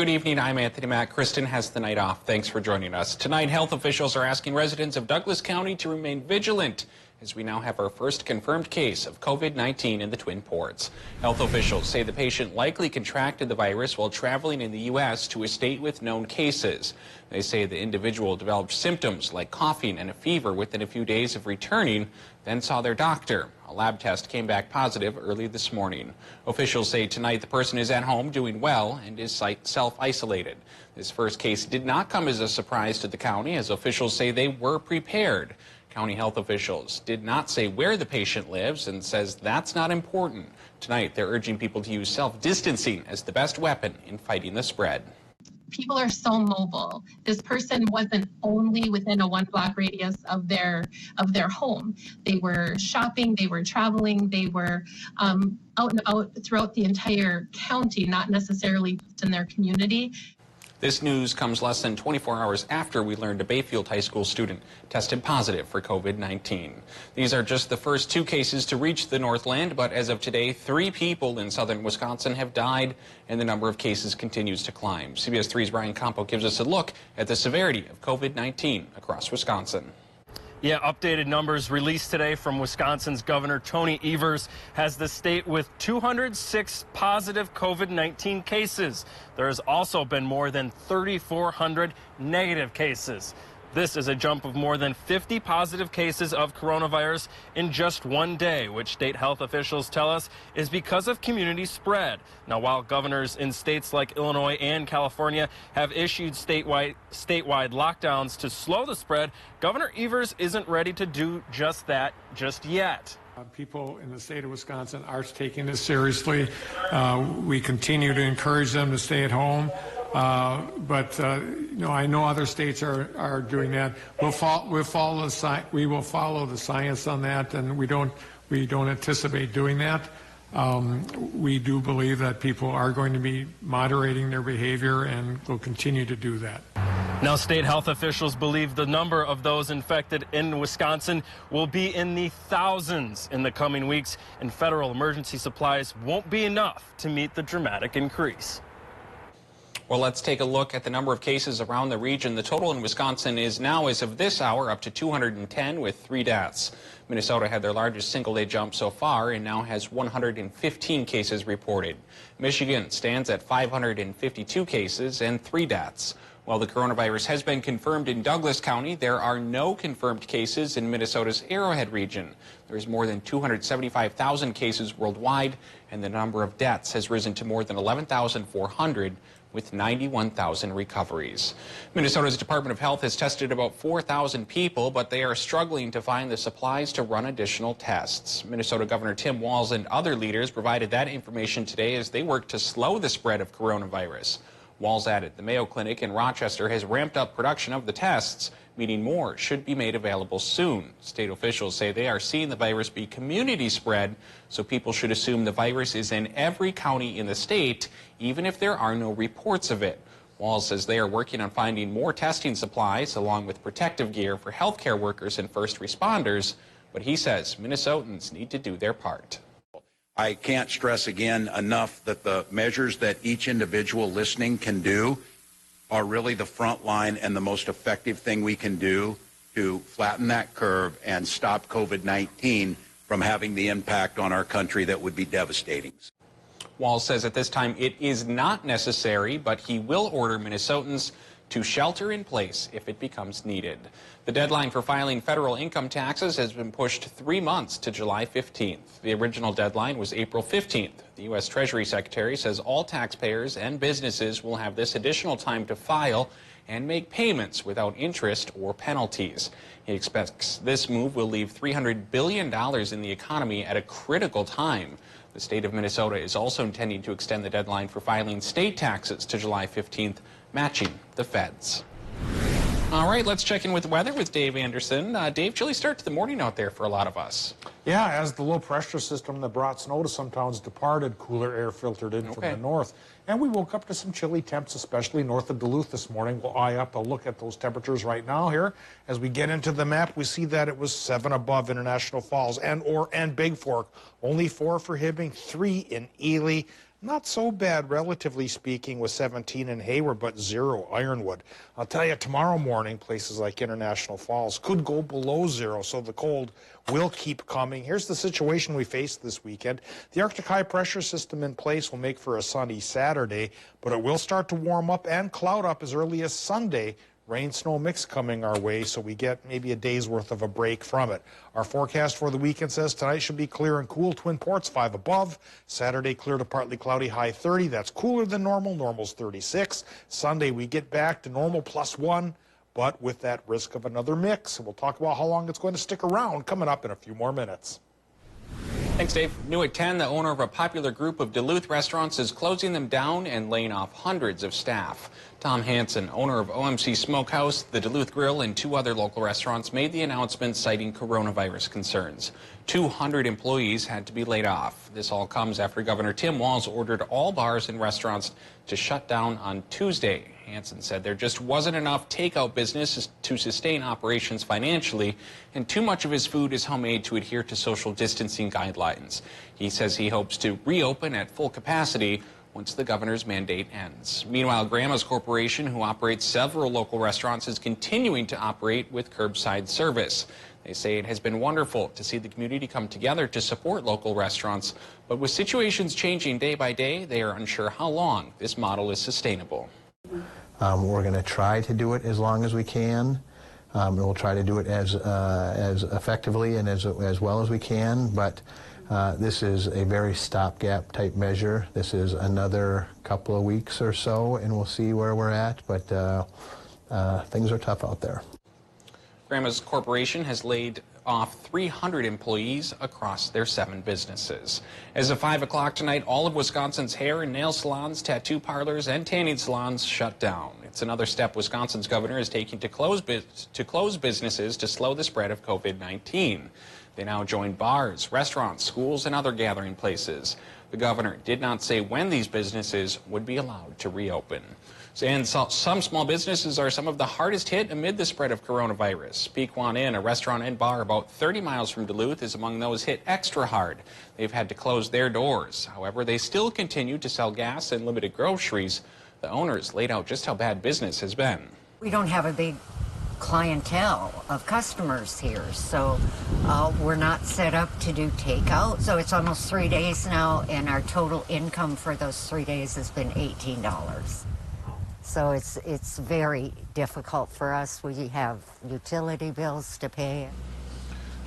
Good evening, I'm Anthony Mack. Kristen has the night off. Thanks for joining us. Tonight, health officials are asking residents of Douglas County to remain vigilant as we now have our first confirmed case of COVID-19 in the Twin Ports. Health officials say the patient likely contracted the virus while traveling in the U.S. to a state with known cases. They say the individual developed symptoms like coughing and a fever within a few days of returning, then saw their doctor. A lab test came back positive early this morning. Officials say tonight the person is at home doing well and is self-isolated. This first case did not come as a surprise to the county, as officials say they were prepared. County health officials did not say where the patient lives and says that's not important. Tonight, they're urging people to use self-distancing as the best weapon in fighting the spread. People are so mobile. This person wasn't only within a 1-block radius of their home. They were shopping, they were traveling, they were out and about throughout the entire county, not necessarily in their community. This news comes less than 24 hours after we learned a Bayfield High School student tested positive for COVID-19. These are just the first 2 cases to reach the Northland, but as of today, 3 people in southern Wisconsin have died, and the number of cases continues to climb. CBS 3's Brian Campo gives us a look at the severity of COVID-19 across Wisconsin. Yeah, updated numbers released today from Wisconsin's Governor Tony Evers has the state with 206 positive COVID-19 cases. There has also been more than 3,400 negative cases. This is a jump of more than 50 positive cases of coronavirus in just one day, which state health officials tell us is because of community spread. Now, while governors in states like Illinois and California have issued statewide lockdowns to slow the spread, Governor Evers isn't ready to do just that just yet. People in the state of Wisconsin are taking this seriously. We continue to encourage them to stay at home. I know other states are doing that. We will follow the science on that, and we don't anticipate doing that. We do believe that people are going to be moderating their behavior and will continue to do that. Now, state health officials believe the number of those infected in Wisconsin will be in the thousands in the coming weeks, and federal emergency supplies won't be enough to meet the dramatic increase. Well, let's take a look at the number of cases around the region. The total in Wisconsin is now, as of this hour, up to 210 with 3 deaths. Minnesota had their largest single-day jump so far and now has 115 cases reported. Michigan stands at 552 cases and 3 deaths. While the coronavirus has been confirmed in Douglas County, there are no confirmed cases in Minnesota's Arrowhead region. There's more than 275,000 cases worldwide, and the number of deaths has risen to more than 11,400. with 91,000 recoveries. Minnesota's Department of Health has tested about 4,000 people, but they are struggling to find the supplies to run additional tests. Minnesota Governor Tim Walz and other leaders provided that information today as they work to slow the spread of coronavirus. Walz added the Mayo Clinic in Rochester has ramped up production of the tests, meaning more should be made available soon. State officials say they are seeing the virus be community spread, so people should assume the virus is in every county in the state, even if there are no reports of it. Walz says they are working on finding more testing supplies along with protective gear for healthcare workers and first responders, but he says Minnesotans need to do their part. I can't stress again enough that the measures that each individual listening can do are really the front line and the most effective thing we can do to flatten that curve and stop COVID-19 from having the impact on our country that would be devastating. Walz says at this time it is not necessary, but he will order Minnesotans to shelter in place if it becomes needed. The deadline for filing federal income taxes has been pushed 3 months to July 15th. The original deadline was April 15th. The U.S. Treasury Secretary says all taxpayers and businesses will have this additional time to file and make payments without interest or penalties. He expects this move will leave $300 billion in the economy at a critical time. The state of Minnesota is also intending to extend the deadline for filing state taxes to July 15th, matching the feds. All right, let's check in with the weather with Dave Anderson. Dave, chilly start to the morning out there for a lot of us. Yeah, as the low pressure system that brought snow to some towns departed, cooler air filtered in from the north. And we woke up to some chilly temps, especially north of Duluth this morning. We'll eye up a look at those temperatures right now here. As we get into the map, we see that it was 7 above International Falls and Big Fork. Only 4 for Hibbing, 3 in Ely. Not so bad, relatively speaking, with 17 in Hayward, but 0 Ironwood. I'll tell you, tomorrow morning, places like International Falls could go below 0, so the cold will keep coming. Here's the situation we faced this weekend. The Arctic high pressure system in place will make for a sunny Saturday, but it will start to warm up and cloud up as early as Sunday. Rain-snow mix coming our way, so we get maybe a day's worth of a break from it. Our forecast for the weekend says tonight should be clear and cool. Twin Ports 5 above. Saturday clear to partly cloudy, high 30. That's cooler than normal. Normal's 36. Sunday we get back to normal +1, but with that risk of another mix. We'll talk about how long it's going to stick around coming up in a few more minutes. Thanks, Dave. New at 10, the owner of a popular group of Duluth restaurants is closing them down and laying off hundreds of staff. Tom Hansen, owner of OMC Smokehouse, the Duluth Grill, and 2 other local restaurants, made the announcement citing coronavirus concerns. 200 employees had to be laid off. This all comes after Governor Tim Walz ordered all bars and restaurants to shut down on Tuesday. Hansen said there just wasn't enough takeout business to sustain operations financially, and too much of his food is homemade to adhere to social distancing guidelines. He says he hopes to reopen at full capacity once the governor's mandate ends. Meanwhile, Grandma's Corporation, who operates several local restaurants, is continuing to operate with curbside service. They say it has been wonderful to see the community come together to support local restaurants, but with situations changing day by day, they are unsure how long this model is sustainable. We're going to try to do it as long as we can. And we'll try to do it as effectively and as well as we can, but this is a very stopgap type measure. This is another couple of weeks or so, and we'll see where we're at, but things are tough out there. Grandma's Corporation has laid off 300 employees across their 7 businesses. As of 5 o'clock tonight, all of Wisconsin's hair and nail salons, tattoo parlors, and tanning salons shut down. It's another step Wisconsin's governor is taking to close businesses to slow the spread of COVID-19. They now join bars, restaurants, schools, and other gathering places. The governor did not say when these businesses would be allowed to reopen. And some small businesses are some of the hardest hit amid the spread of coronavirus. Pequan Inn, a restaurant and bar about 30 miles from Duluth, is among those hit extra hard. They've had to close their doors. However, they still continue to sell gas and limited groceries. The owners laid out just how bad business has been. We don't have a big clientele of customers here, so we're not set up to do takeout. So it's almost 3 days now, and our total income for those 3 days has been $18. So it's very difficult for us. We have utility bills to pay.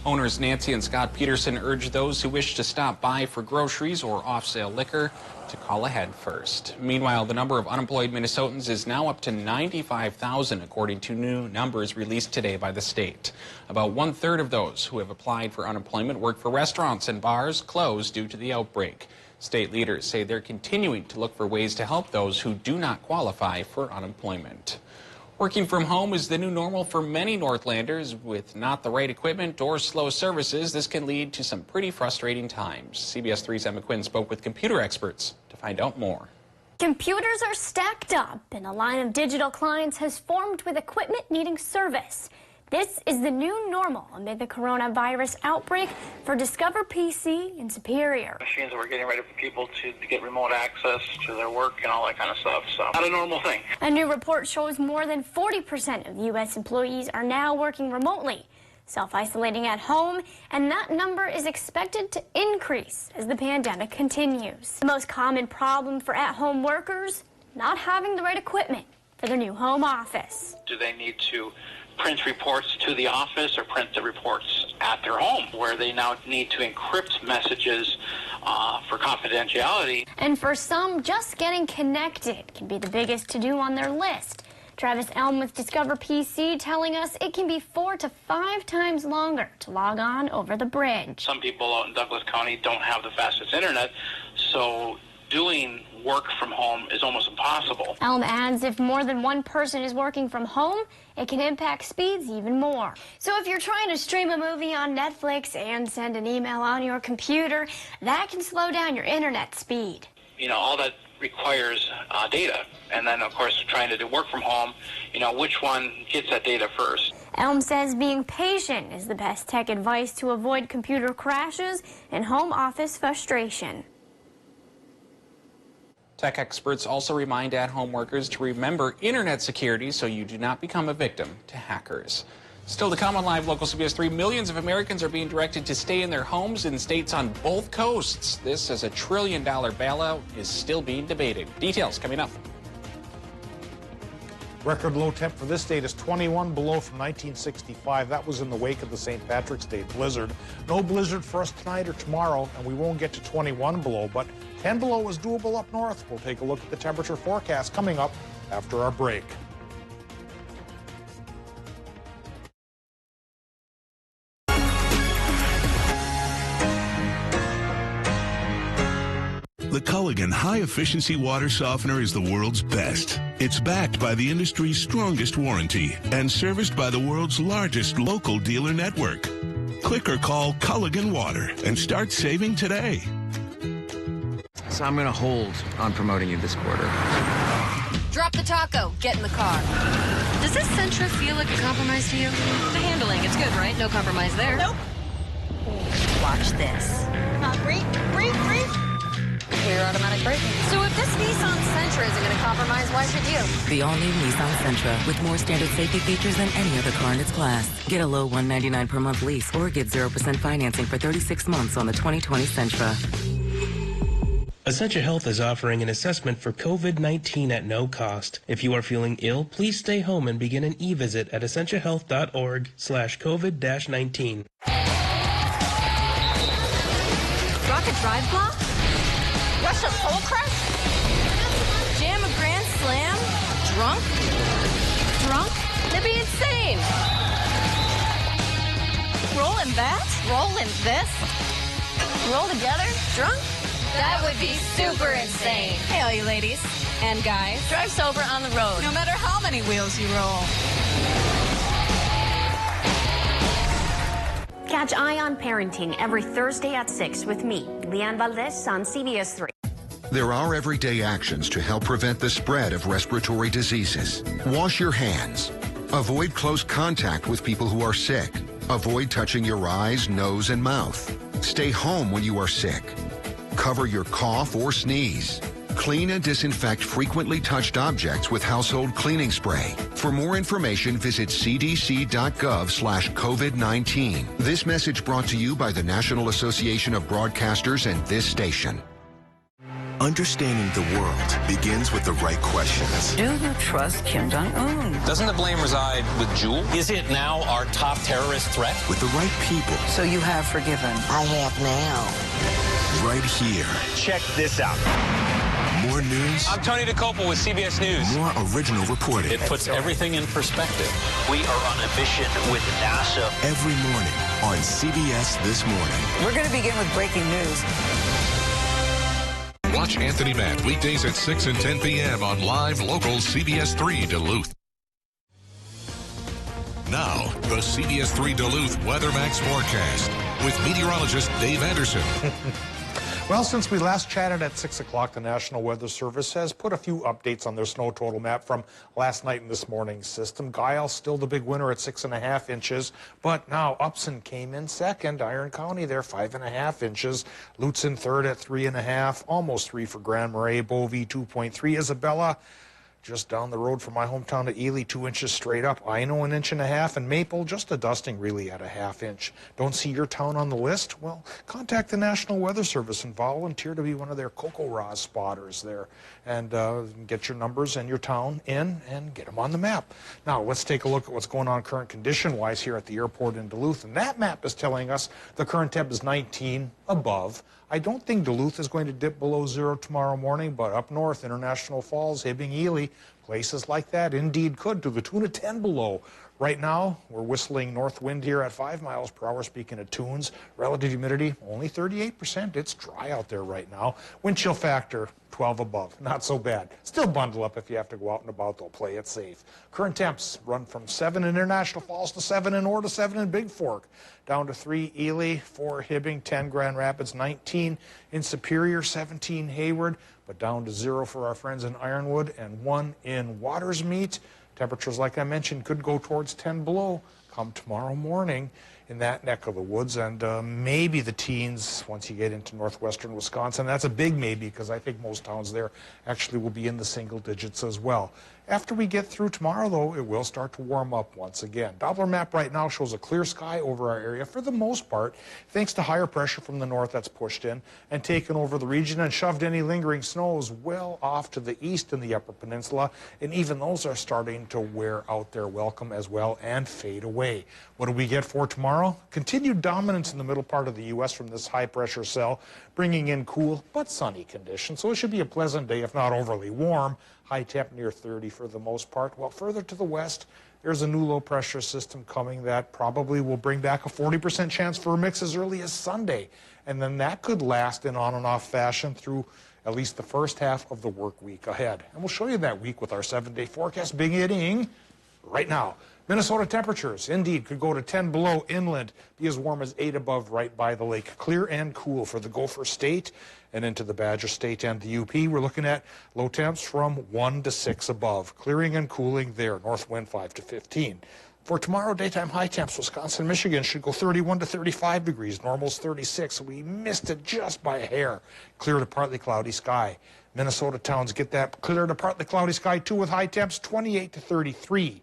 Owners Nancy and Scott Peterson urge those who wish to stop by for groceries or off-sale liquor to call ahead first. Meanwhile, the number of unemployed Minnesotans is now up to 95,000, according to new numbers released today by the state. About 1/3 of those who have applied for unemployment work for restaurants and bars closed due to the outbreak. State leaders say they're continuing to look for ways to help those who do not qualify for unemployment. Working from home is the new normal for many Northlanders. With not the right equipment or slow services, this can lead to some pretty frustrating times. CBS3's Emma Quinn spoke with computer experts to find out more. Computers are stacked up, and a line of digital clients has formed with equipment needing service. This is the new normal amid the coronavirus outbreak for Discover PC in Superior. Machines that we're getting ready for people to get remote access to their work and all that kind of stuff, so not a normal thing. A new report shows more than 40% of U.S. employees are now working remotely, self-isolating at home, and that number is expected to increase as the pandemic continues. The most common problem for at-home workers, not having the right equipment for their new home office. Do they need to print reports to the office or print the reports at their home, where they now need to encrypt messages for confidentiality? And for some, just getting connected can be the biggest to-do on their list. Travis Elm with Discover PC telling us it can be 4 to 5 times longer to log on over the bridge. Some people out in Douglas County don't have the fastest internet, so doing work from home is almost impossible. Elm adds if more than one person is working from home, it can impact speeds even more. So if you're trying to stream a movie on Netflix and send an email on your computer, that can slow down your internet speed. You know, all that requires data. And then, of course, trying to do work from home, you know, which one gets that data first? Elm says being patient is the best tech advice to avoid computer crashes and home office frustration. Tech experts also remind at-home workers to remember internet security so you do not become a victim to hackers. Still to come on Live Local CBS 3, millions of Americans are being directed to stay in their homes in states on both coasts. This as a $1 trillion bailout is still being debated. Details coming up. Record low temp for this date is 21 below from 1965. That was in the wake of the St. Patrick's Day blizzard. No blizzard for us tonight or tomorrow, and we won't get to 21 below, but 10 below is doable up north. We'll take a look at the temperature forecast coming up after our break. The Culligan high-efficiency water softener is the world's best. It's backed by the industry's strongest warranty and serviced by the world's largest local dealer network. Click or call Culligan Water and start saving today. So I'm going to hold on promoting you this quarter. Drop the taco. Get in the car. Does this Sentra feel like a compromise to you? The handling, it's good, right? No compromise there. Nope. Watch this. Breathe. Clear automatic braking. So if this Nissan Sentra isn't going to compromise, why should you? The all-new Nissan Sentra with more standard safety features than any other car in its class. Get a low $199 per month lease or get 0% financing for 36 months on the 2020 Sentra. Essentia Health is offering an assessment for COVID-19 at no cost. If you are feeling ill, please stay home and begin an e-visit at essentiahealth.org/COVID-19. Rocket drive block? Russian pole crush? Jam a grand slam? Drunk? That'd be insane. Rolling that? Rolling this? Roll together? Drunk? That would be super insane. Hey, all you ladies and guys, drive sober on the road, no matter how many wheels you roll. Catch Eye on Parenting every Thursday at 6 with me, Leanne Valdez on CBS 3. There are everyday actions to help prevent the spread of respiratory diseases. Wash your hands. Avoid close contact with people who are sick. Avoid touching your eyes, nose, and mouth. Stay home when you are sick. Cover your cough or sneeze. Clean and disinfect frequently touched objects with household cleaning spray. For more information, visit cdc.gov/COVID-19. This message brought to you by the National Association of Broadcasters and this station. Understanding the world begins with the right questions. Do you trust Kim Jong-un? Doesn't the blame reside with Jewel? Is it now our top terrorist threat? With the right people. So you have forgiven. I have now. Right here. Check this out. More news. I'm Tony DeCoppel with CBS News. More original reporting. It puts everything in perspective. We are on a mission with NASA. Every morning on CBS This Morning. We're going to begin with breaking news. Watch Anthony Matt weekdays at 6 and 10 p.m. on Live Local CBS 3 Duluth. Now, the CBS 3 Duluth WeatherMax forecast with meteorologist Dave Anderson. Well, since we last chatted at 6 o'clock, the National Weather Service has put a few updates on their snow total map from last night and this morning's system. Guile still the big winner at 6.5 inches, but now Upson came in second. Iron County there, 5.5 inches. Lutz in third at 3.5, almost 3 for Grand Marais. Bovie, 2.3. Isabella, just down the road from my hometown to Ely, 2 inches straight up. Ino, 1.5 inches, and Maple, just a dusting really at 1/2 inch. Don't see your town on the list? Well, contact the National Weather Service and volunteer to be one of their Cocoa Raw spotters there. And get your numbers and your town in and get them on the map. Now, let's take a look at what's going on current condition-wise here at the airport in Duluth. And that map is telling us the current temp is 19 above. I don't think Duluth is going to dip below 0 tomorrow morning, but up north, International Falls, Hibbing, Ely, places like that indeed could, to the tune of 10 below Right now, we're whistling north wind here at 5 miles per hour, speaking of tunes. Relative humidity, only 38%. It's dry out there right now. Wind chill factor, 12 above. Not so bad. Still bundle up if you have to go out and about, though. Play it safe. Current temps run from 7 in International Falls to 7 in Ore to 7 in Big Fork. Down to 3 Ely, 4 Hibbing, 10 Grand Rapids, 19 in Superior, 17 Hayward, but down to 0 for our friends in Ironwood and 1 in Watersmeet. Temperatures, like I mentioned, could go towards 10 below come tomorrow morning in that neck of the woods, and maybe the teens once you get into northwestern Wisconsin. That's a big maybe, because I think most towns there actually will be in the single digits as well. After we get through tomorrow, though, it will start to warm up once again. Doppler map right now shows a clear sky over our area for the most part, thanks to higher pressure from the north that's pushed in and taken over the region and shoved any lingering snows well off to the east in the Upper Peninsula, and even those are starting to wear out their welcome as well and fade away. What do we get for tomorrow? Continued dominance in the middle part of the U.S. from this high-pressure cell, bringing in cool but sunny conditions, so it should be a pleasant day, if not overly warm. High temp near 30 for the most part. Well, further to the west, there's a new low-pressure system coming that probably will bring back a 40% chance for a mix as early as Sunday. And then that could last in on and off fashion through at least the first half of the work week ahead. And we'll show you that week with our 7-day forecast beginning right now. Minnesota temperatures, indeed, could go to 10 below inland, be as warm as 8 above right by the lake. Clear and cool for the Gopher State and into the Badger State and the UP. We're looking at low temps from 1 to 6 above. Clearing and cooling there, north wind 5 to 15. For tomorrow, daytime high temps, Wisconsin, Michigan should go 31 to 35 degrees. Normal's 36. We missed it just by a hair. Clear to partly cloudy sky. Minnesota towns get that clear to partly cloudy sky too, with high temps 28 to 33.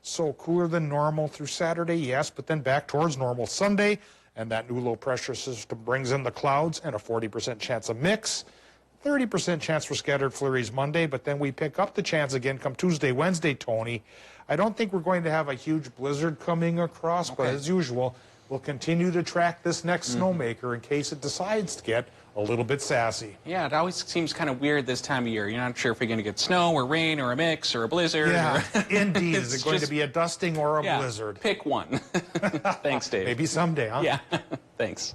So cooler than normal through Saturday, yes, but then back towards normal Sunday. And that new low pressure system brings in the clouds and a 40% chance of mix. 30% chance for scattered flurries Monday, but then we pick up the chance again come Tuesday, Wednesday, Tony. I don't think we're going to have a huge blizzard coming across, but as usual, we'll continue to track this next snowmaker in case it decides to get a little bit sassy. Yeah, it always seems kind of weird this time of year. You're not sure if you're going to get snow or rain or a mix or a blizzard. Yeah, indeed. Is it going to be a dusting or a yeah, blizzard? Pick one. Thanks, Dave. Maybe someday, huh? Yeah, thanks.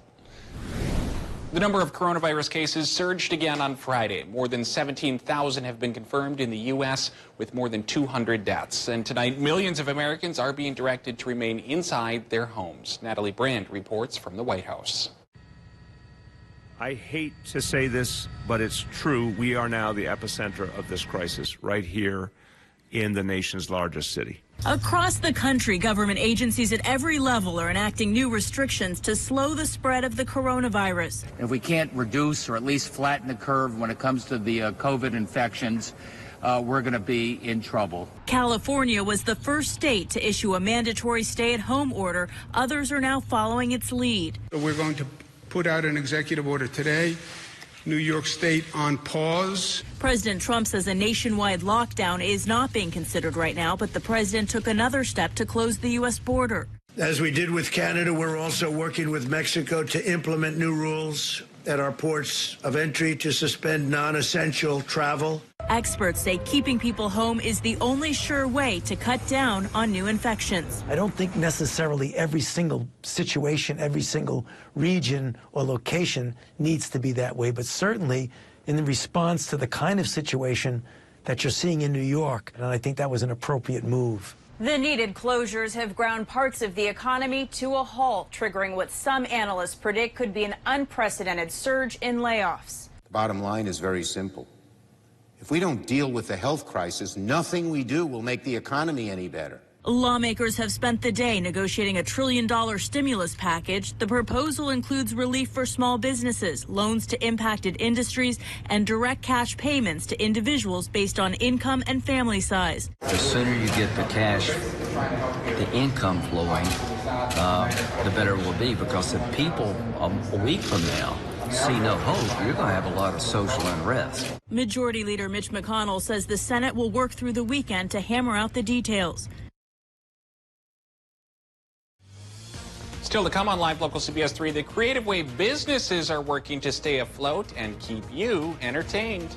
The number of coronavirus cases surged again on Friday. More than 17,000 have been confirmed in the U.S., with more than 200 deaths. And tonight, millions of Americans are being directed to remain inside their homes. Natalie Brand reports from the White House. I hate to say this, but it's true. We are now the epicenter of this crisis, right here in the nation's largest city. Across the country, government agencies at every level are enacting new restrictions to slow the spread of the coronavirus. If we can't reduce or at least flatten the curve when it comes to the COVID infections, we're going to be in trouble. California was the first state to issue a mandatory stay-at-home order. Others are now following its lead. We're going to put out an executive order today. New York State on pause. President Trump says a nationwide lockdown is not being considered right now, but the president took another step to close the U.S. border. As we did with Canada, we're also working with Mexico to implement new rules at our ports of entry to suspend non-essential travel. Experts say keeping people home is the only sure way to cut down on new infections. I don't think necessarily every single situation, every single region or location needs to be that way, but certainly in the response to the kind of situation that you're seeing in New York, and I think that was an appropriate move. The needed closures have ground parts of the economy to a halt, triggering what some analysts predict could be an unprecedented surge in layoffs. The bottom line is very simple. If we don't deal with the health crisis, nothing we do will make the economy any better. Lawmakers have spent the day negotiating a $1 trillion stimulus package. The proposal includes relief for small businesses, loans to impacted industries, and direct cash payments to individuals based on income and family size. The sooner you get the cash, the income flowing, the better it will be, because if people a week from now see no hope, you're going to have a lot of social unrest. Majority Leader Mitch McConnell says the Senate will work through the weekend to hammer out the details. Still to come on Live Local CBS 3, the creative way businesses are working to stay afloat and keep you entertained.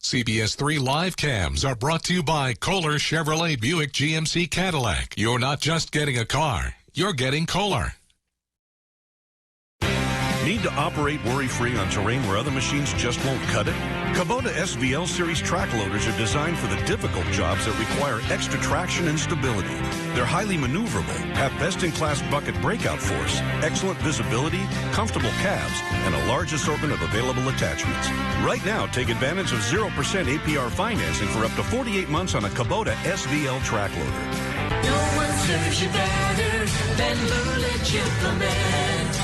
CBS3 live cams are brought to you by Kohler Chevrolet Buick GMC Cadillac. You're not just getting a car, you're getting Kohler. Need to operate worry-free on terrain where other machines just won't cut it? Kubota SVL Series track loaders are designed for the difficult jobs that require extra traction and stability. They're highly maneuverable, have best-in-class bucket breakout force, excellent visibility, comfortable cabs, and a large assortment of available attachments. Right now, take advantage of 0% APR financing for up to 48 months on a Kubota SVL track loader. No one serves you better than Lulich Implement.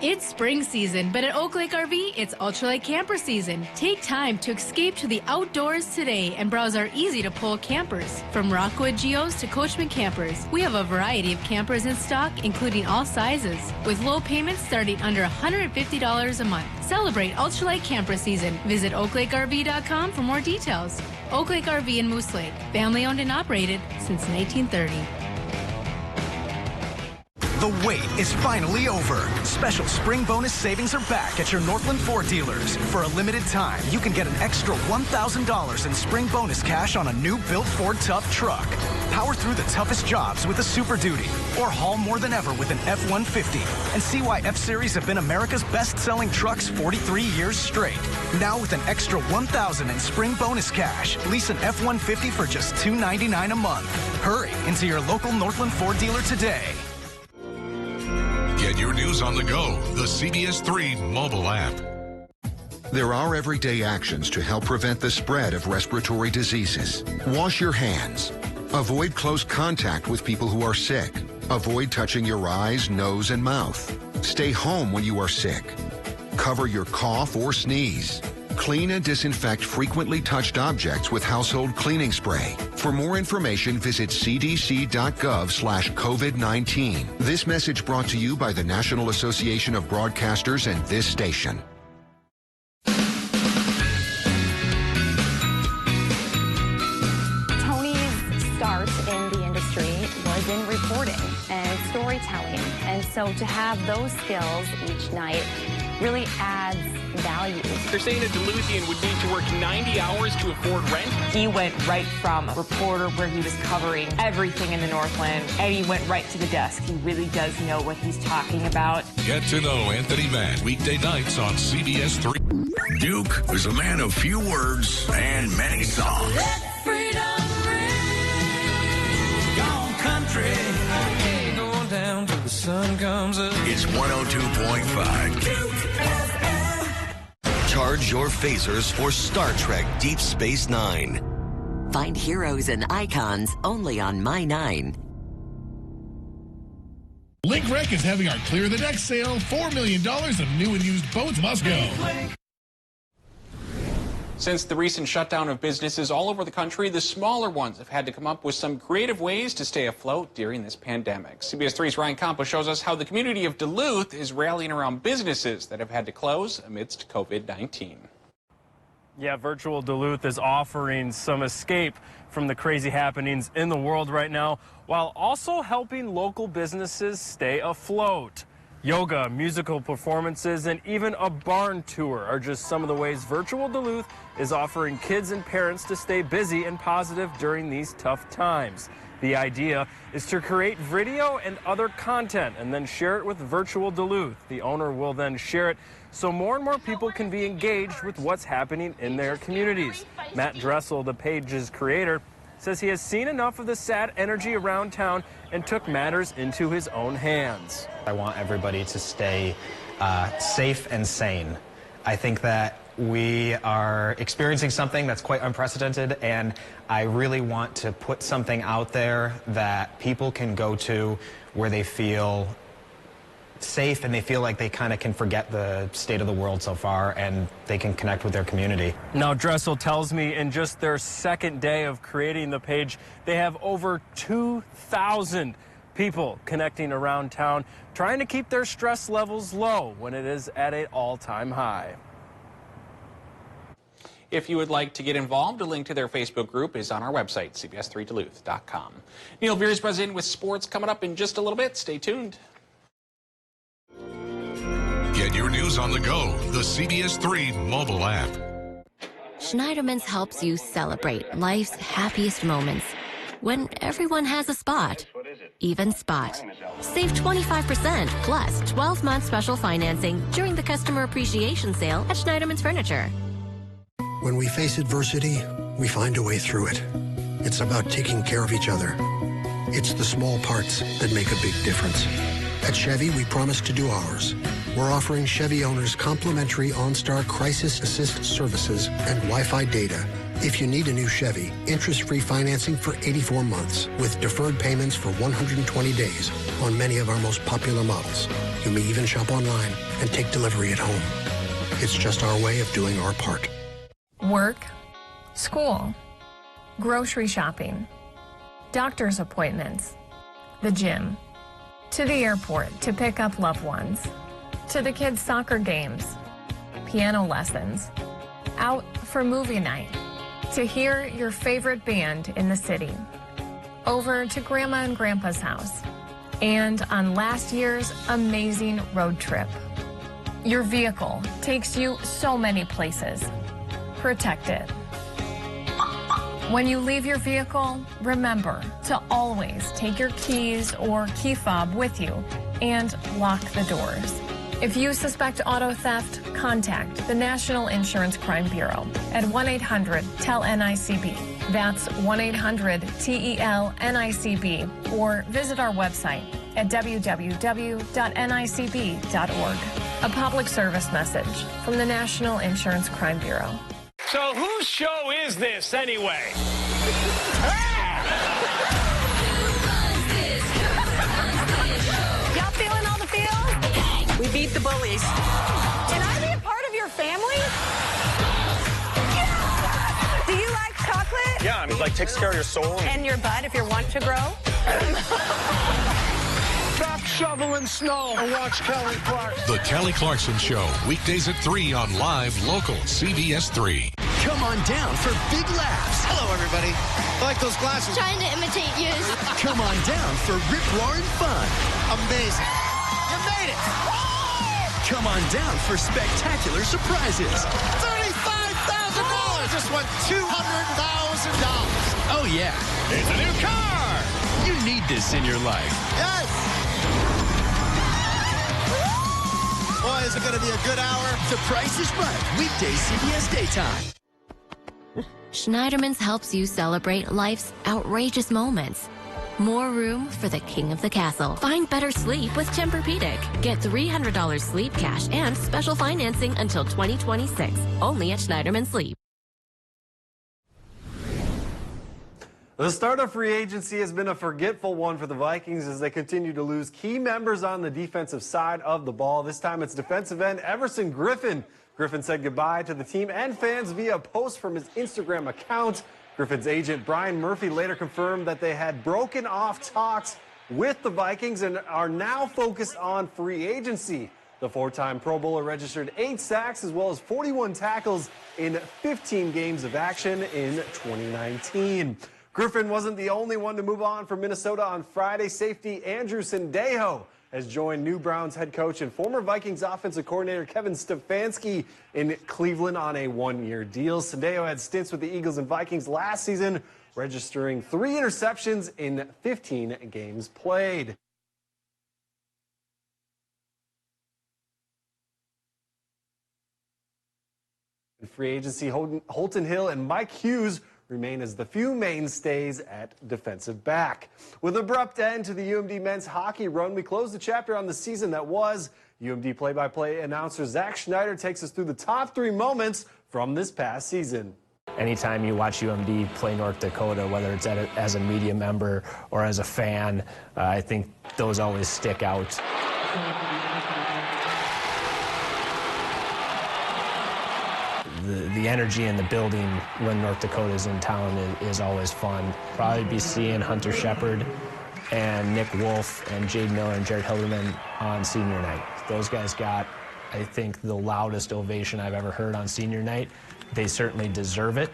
It's spring season, but at Oak Lake RV, it's ultralight camper season. Take time to escape to the outdoors today and browse our easy-to-pull campers. From Rockwood Geos to Coachman campers, we have a variety of campers in stock, including all sizes, with low payments starting under $150 a month. Celebrate ultralight camper season. Visit oaklakerv.com for more details. Oak Lake RV in Moose Lake, family-owned and operated since 1930. The wait is finally over. Special spring bonus savings are back at your Northland Ford dealers. For a limited time, you can get an extra $1,000 in spring bonus cash on a new built Ford Tough truck. Power through the toughest jobs with a Super Duty, or haul more than ever with an F-150. And see why F-Series have been America's best-selling trucks 43 years straight. Now with an extra $1,000 in spring bonus cash, lease an F-150 for just $299 a month. Hurry into your local Northland Ford dealer today. Get your news on the go. The CBS3 mobile app. There are everyday actions to help prevent the spread of respiratory diseases. Wash your hands. Avoid close contact with people who are sick. Avoid touching your eyes, nose, and mouth. Stay home when you are sick. Cover your cough or sneeze. Clean and disinfect frequently touched objects with household cleaning spray. For more information, visit cdc.gov/COVID-19. This message brought to you by the National Association of Broadcasters and this station. Tony's start in the industry was in reporting and storytelling. And so to have those skills each night really adds value. They're saying a Duluthian would need to work 90 hours to afford rent. He went right from a reporter where he was covering everything in the Northland, and he went right to the desk. He really does know what he's talking about. Get to know Anthony Mann weekday nights on CBS3. Duke is a man of few words and many songs. Let freedom ring. Gone country. Going down till the sun comes up. It's 102.5. Duke FM. Charge your phasers for Star Trek Deep Space Nine. Find heroes and icons only on My 9. Link Rec is having our Clear the Deck sale. $4 million of new and used boats must go. Since the recent shutdown of businesses all over the country, the smaller ones have had to come up with some creative ways to stay afloat during this pandemic. CBS 3's Ryan Campos shows us how the community of Duluth is rallying around businesses that have had to close amidst COVID-19. Yeah, virtual Duluth is offering some escape from the crazy happenings in the world right now, while also helping local businesses stay afloat. Yoga, musical performances, and even a barn tour are just some of the ways virtual Duluth is offering kids and parents to stay busy and positive during these tough times. The idea is to create video and other content and then share it with virtual Duluth. The owner will then share it so more and more people can be engaged with what's happening in their communities. Matt Dressel, the page's creator, says he has seen enough of the sad energy around town and took matters into his own hands. I want everybody to stay safe and sane. I think that we are experiencing something that's quite unprecedented, and I really want to put something out there that people can go to where they feel safe and they feel like they kind of can forget the state of the world so far and they can connect with their community. Now, Dressel tells me in just their second day of creating the page, they have over 2,000 people connecting around town, trying to keep their stress levels low when it is at an all-time high. If you would like to get involved, a link to their Facebook group is on our website, cbs3duluth.com. Neil Veers president with sports coming up in just a little bit. Stay tuned. Get Get your news on the go. The CBS3 mobile app. Schneiderman's helps you celebrate life's happiest moments when everyone has a spot. Even Spot. Save 25% plus 12-month special financing during the customer appreciation sale at Schneiderman's Furniture. When we face adversity, we find a way through it. It's about taking care of each other. It's the small parts that make a big difference. At Chevy, we promise to do ours. We're offering Chevy owners complimentary OnStar Crisis Assist services and Wi-Fi data. If you need a new Chevy, interest-free financing for 84 months with deferred payments for 120 days on many of our most popular models. You may even shop online and take delivery at home. It's just our way of doing our part. Work, school, grocery shopping, doctor's appointments, the gym, to the airport to pick up loved ones, to the kids' soccer games, piano lessons, out for movie night, to hear your favorite band in the city, over to Grandma and Grandpa's house, and on last year's amazing road trip. Your vehicle takes you so many places. Protect it. When you leave your vehicle, remember to always take your keys or key fob with you and lock the doors. If you suspect auto theft, contact the National Insurance Crime Bureau at 1-800-TEL-NICB. That's 1-800-TEL-NICB, or visit our website at www.nicb.org. A public service message from the National Insurance Crime Bureau. So whose show is this anyway? Y'all feeling all the feels? We beat the bullies. Can I be a part of your family? Yeah! Do you like chocolate? Yeah, I mean, like takes care of your soul. And your butt if you want to grow? Stop shoveling snow and watch Kelly Clarkson. The Kelly Clarkson Show, weekdays at 3 on Live Local CBS3. Come on down for big laughs. Hello, everybody. I like those glasses. Trying to imitate you. Come on down for rip-roaring fun. Amazing. You made it. Come on down for spectacular surprises. $35,000. Just won $200,000. Oh, yeah. It's a new car. You need this in your life. Yes. Boy, is it going to be a good hour. The Price is Right. Weekdays, CBS Daytime. Schneiderman's helps you celebrate life's outrageous moments. More room for the king of the castle. Find better sleep with Tempur-Pedic. Get $300 sleep cash and special financing until 2026. Only at Schneiderman Sleep. The start of free agency has been a forgetful one for the Vikings as they continue to lose key members on the defensive side of the ball. This time it's defensive end Everson Griffen. Griffen said goodbye to the team and fans via a post from his Instagram account. Griffen's agent Brian Murphy later confirmed that they had broken off talks with the Vikings and are now focused on free agency. The four-time Pro Bowler registered 8 sacks as well as 41 tackles in 15 games of action in 2019. Griffen wasn't the only one to move on from Minnesota on Friday. Safety Andrew Sendejo has joined new Browns head coach and former Vikings offensive coordinator Kevin Stefanski in Cleveland on a 1-year deal. Sendejo had stints with the Eagles and Vikings last season, registering 3 interceptions in 15 games played. In free agency, Holton Hill and Mike Hughes remain as the few mainstays at defensive back. With an abrupt end to the UMD men's hockey run, we close the chapter on the season that was. UMD play-by-play announcer Zach Schneider takes us through the top 3 moments from this past season. Anytime you watch UMD play North Dakota, whether it's as a media member or as a fan, I think those always stick out. The energy in the building when North Dakota's in town is always fun. Probably be seeing Hunter Shepard and Nick Wolf and Jade Miller and Jared Hilderman on senior night. Those guys got, I think, the loudest ovation I've ever heard on senior night. They certainly deserve it.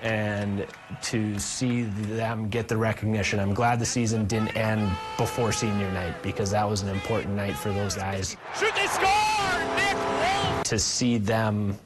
and to see them get the recognition. I'm glad the season didn't end before senior night, because that was an important night for those guys. Shoot, they score! Nick Wolf! To see them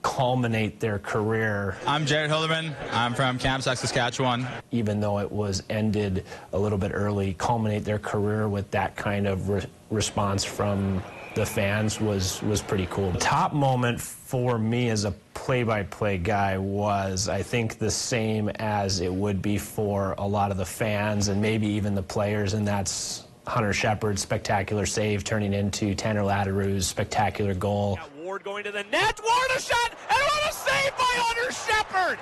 culminate their career. I'm Jared Hilderman. I'm from Kamsack, Saskatchewan. Even though it was ended a little bit early, culminate their career with that kind of response from the fans was pretty cool. The top moment for me as a play-by-play guy was, I think, the same as it would be for a lot of the fans and maybe even the players, and that's Hunter Shepard's spectacular save turning into Tanner Laderoux's spectacular goal. Ward going to the net. Ward a shot, and what a save by Hunter Shepard!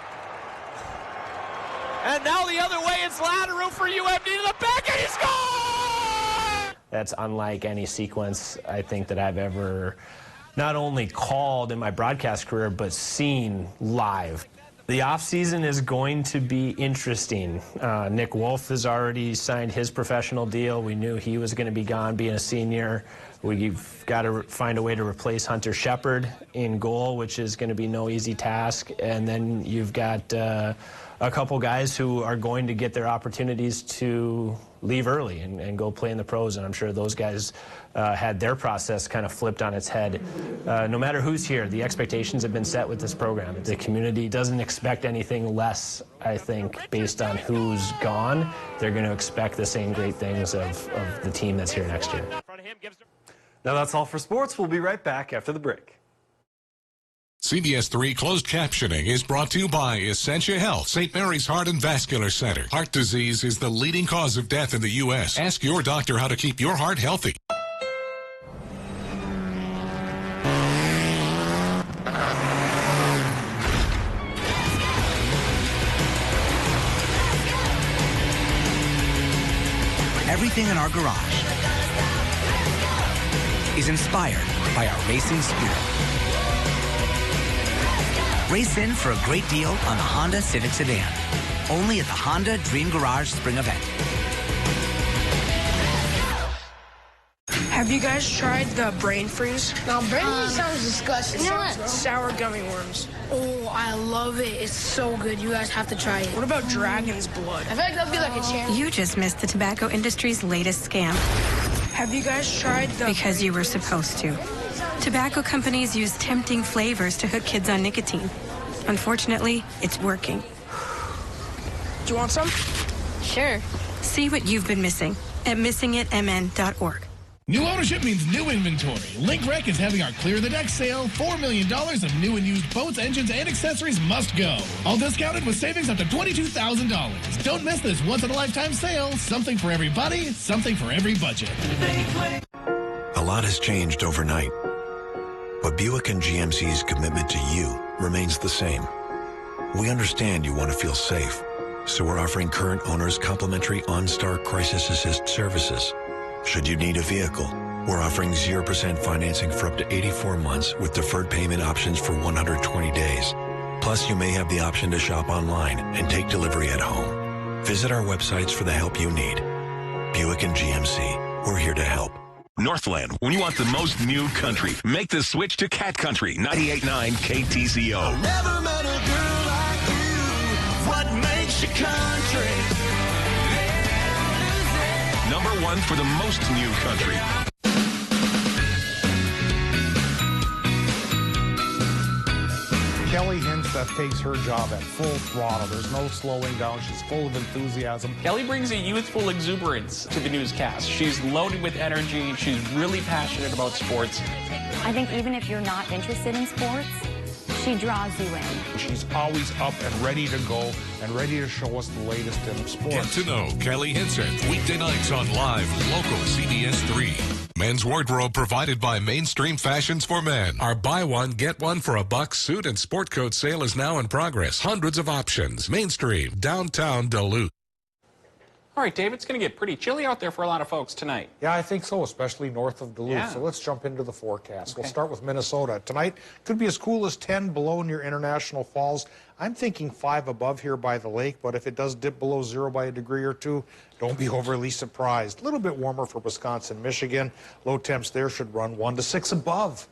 And now the other way, it's Laderoux for UMD to the back, and he scores! That's unlike any sequence I think that I've ever not only called in my broadcast career, but seen live. The offseason is going to be interesting. Nick Wolf has already signed his professional deal. We knew he was going to be gone, being a senior. We've got to find a way to replace Hunter Shepard in goal, which is going to be no easy task. And then you've got a couple guys who are going to get their opportunities to leave early and go play in the pros, and I'm sure those guys had their process kind of flipped on its head. No matter who's here, the expectations have been set with this program. The community doesn't expect anything less, I think, based on who's gone. They're going to expect the same great things of the team that's here next year. Now that's all for sports. We'll be right back after the break. CBS3 closed captioning is brought to you by Essentia Health, St. Mary's Heart and Vascular Center. Heart disease is the leading cause of death in the U.S. Ask your doctor how to keep your heart healthy. Everything in our garage is inspired by our racing spirit. Race in for a great deal on the Honda Civic Sedan. Only at the Honda Dream Garage Spring Event. Have you guys tried the brain freeze? No, brain freeze sounds disgusting. You know what? Sour gummy worms. Oh, I love it. It's so good. You guys have to try it. What about dragon's blood? I feel like that'd be like a chance. You just missed the tobacco industry's latest scam. Have you guys tried the... Because you were supposed to. Tobacco companies use tempting flavors to hook kids on nicotine. Unfortunately, it's working. Do you want some? Sure. See what you've been missing at missingitmn.org. New ownership means new inventory. Link Rec is having our Clear the Deck sale. $4 million of new and used boats, engines, and accessories must go. All discounted with savings up to $22,000. Don't miss this once-in-a-lifetime sale. Something for everybody, something for every budget. A lot has changed overnight, but Buick and GMC's commitment to you remains the same. We understand you want to feel safe, so we're offering current owners complimentary OnStar Crisis Assist services. Should you need a vehicle, we're offering 0% financing for up to 84 months with deferred payment options for 120 days. Plus, you may have the option to shop online and take delivery at home. Visit our websites for the help you need. Buick and GMC, we're here to help. Northland, when you want the most new country, make the switch to Cat Country 98.9 KTCO. Never met a girl like you. What makes you country? #1 for the most new country. Kelly Hinsteth takes her job at full throttle. There's no slowing down. She's full of enthusiasm. Kelly brings a youthful exuberance to the newscast. She's loaded with energy. She's really passionate about sports. I think even if you're not interested in sports, she draws you in. She's always up and ready to go and ready to show us the latest in sports. Get to know Kelly Hinson weekday nights on live local CBS3. Men's wardrobe provided by Mainstream Fashions for Men. Our buy one, get one for $1 suit and sport coat sale is now in progress. Hundreds of options. Mainstream, downtown Duluth. All right, Dave, it's going to get pretty chilly out there for a lot of folks tonight. Yeah, I think so, especially north of Duluth. Yeah. So let's jump into the forecast. Okay. We'll start with Minnesota. Tonight could be as cool as 10 below near International Falls. I'm thinking 5 above here by the lake, but if it does dip below 0 by a degree or 2, don't be overly surprised. A little bit warmer for Wisconsin, Michigan. Low temps there should run 1 to 6 above.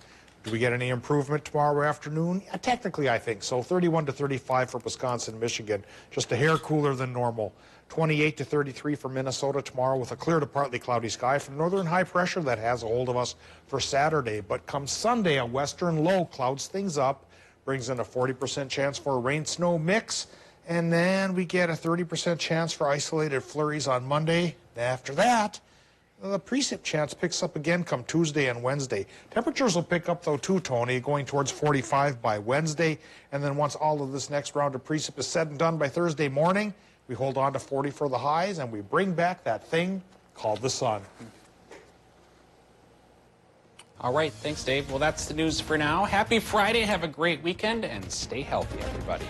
Do we get any improvement tomorrow afternoon? Yeah, technically, I think so. 31 to 35 for Wisconsin, Michigan. Just a hair cooler than normal. 28 to 33 for Minnesota tomorrow with a clear to partly cloudy sky from northern high pressure that has a hold of us for Saturday. But come Sunday, a western low clouds things up, brings in a 40% chance for a rain-snow mix, and then we get a 30% chance for isolated flurries on Monday. After that, the precip chance picks up again come Tuesday and Wednesday. Temperatures will pick up, though, too, Tony, going towards 45 by Wednesday. And then once all of this next round of precip is said and done by Thursday morning, we hold on to 40 for the highs, and we bring back that thing called the sun. All right, thanks, Dave. Well, that's the news for now. Happy Friday. Have a great weekend, and stay healthy, everybody.